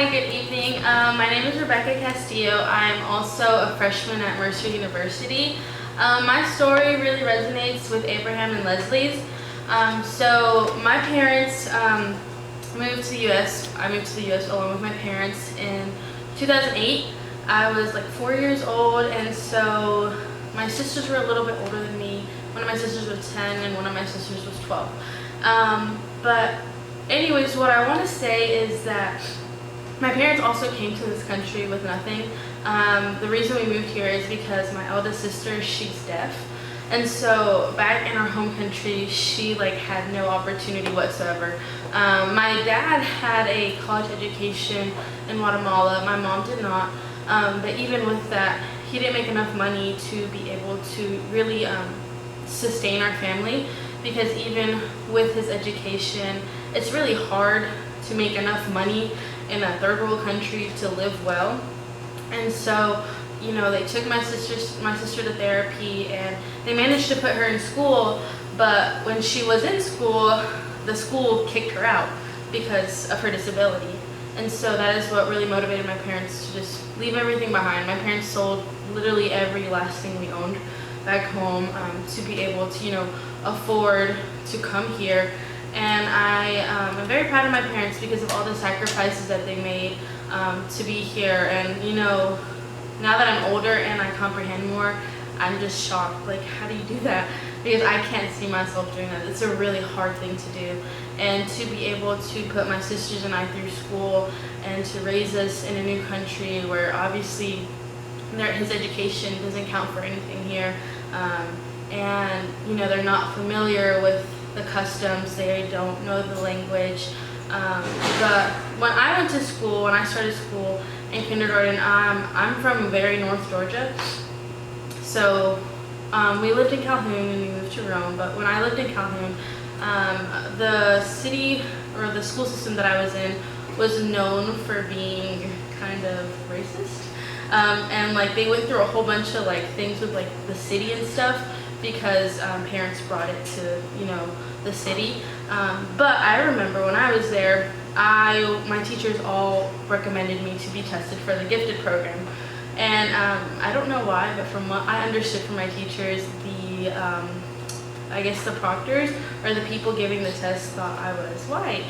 Hi, good evening. My name is Rebeca Castillo. I'm also a freshman at Mercer University. My story really resonates with Abraham and Leslie's. So my parents moved to the U.S. I moved to the U.S. along with my parents in 2008. I was like 4 years old, and so my sisters were a little bit older than me. One of my sisters was 10 and one of my sisters was 12. But anyways, what I want to say is that my parents also came to this country with nothing. The reason we moved here is because my eldest sister, she's deaf. And so back in our home country, she had no opportunity whatsoever. My dad had a college education in Guatemala. My mom did not. But even with that, he didn't make enough money to be able to really sustain our family, because even with his education, it's really hard to make enough money in a third world country to live well. And so, they took my sister to therapy, and they managed to put her in school, but when she was in school, the school kicked her out because of her disability. And so that is what really motivated my parents to just leave everything behind. My parents sold literally every last thing we owned back home to be able to, afford to come here. And I am very proud of my parents because of all the sacrifices that they made to be here. And now that I'm older and I comprehend more, I'm just shocked. How do you do that? Because I can't see myself doing that. It's a really hard thing to do. And to be able to put my sisters and I through school and to raise us in a new country where obviously his education doesn't count for anything here. And they're not familiar with the customs, they don't know the language. But when I went to school, when I started school in kindergarten, I'm from very North Georgia. So we lived in Calhoun and we moved to Rome. But when I lived in Calhoun, the city or the school system that I was in was known for being kind of racist. And they went through a whole bunch of things with the city and stuff, because parents brought it to the city. But I remember when I was there, my teachers all recommended me to be tested for the gifted program. And I don't know why, but from what I understood from my teachers, I guess the proctors or the people giving the test thought I was white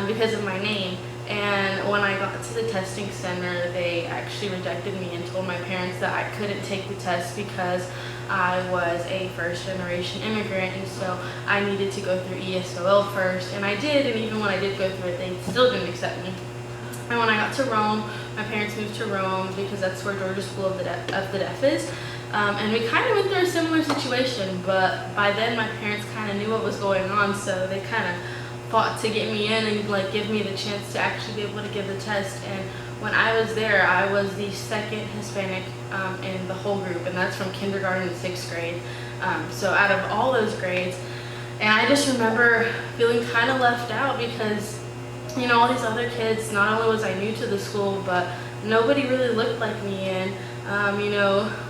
because of my name. And when I got to the testing center, they actually rejected me and told my parents that I couldn't take the test because I was a first-generation immigrant, and so I needed to go through ESOL first. And I did, and even when I did go through it, they still didn't accept me. And when I got to Rome, my parents moved to Rome because that's where Georgia School of the Deaf is. And we kind of went through a similar situation, but by then my parents kind of knew what was going on, so they kind of fought to get me in and give me the chance to actually be able to give the test. And when I was there, I was the second Hispanic in the whole group, and that's from kindergarten to 6th grade. So out of all those grades, and I just remember feeling kind of left out because all these other kids, not only was I new to the school, but nobody really looked like me. And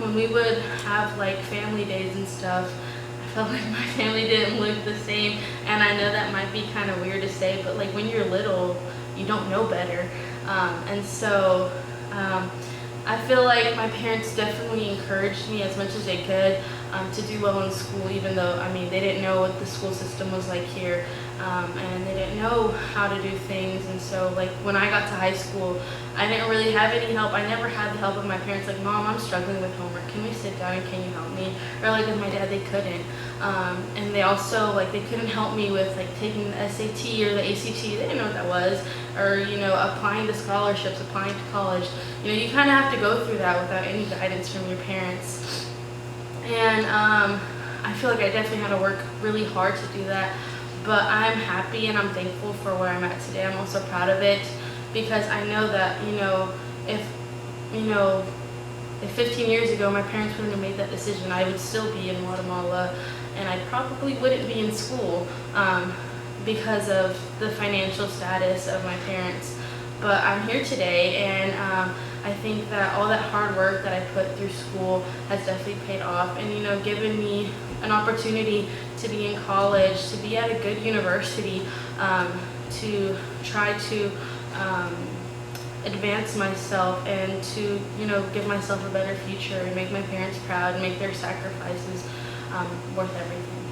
when we would have family days and stuff, I felt like my family didn't look the same. And I know that might be kind of weird to say, but when you're little, you don't know better. And so I feel like my parents definitely encouraged me as much as they could to do well in school, even though, they didn't know what the school system was like here, and they didn't know how to do things. And so when I got to high school, I didn't really have any help. I never had the help of my parents, Mom, I'm struggling with homework, can we sit down and can you help me? Or with my dad, they couldn't. And they also they couldn't help me with taking the SAT or the ACT. They didn't know what that was. Or applying to scholarships, applying to college. You kind of have to go through that without any guidance from your parents. And I feel like I definitely had to work really hard to do that. But I'm happy and I'm thankful for where I'm at today. I'm also proud of it because I know that if 15 years ago my parents wouldn't have made that decision, I would still be in Guatemala, and I probably wouldn't be in school because of the financial status of my parents. But I'm here today, and I think that all that hard work that I put through school has definitely paid off, and given me an opportunity to be in college, to be at a good university, to try to advance myself and to, give myself a better future and make my parents proud and make their sacrifices worth everything.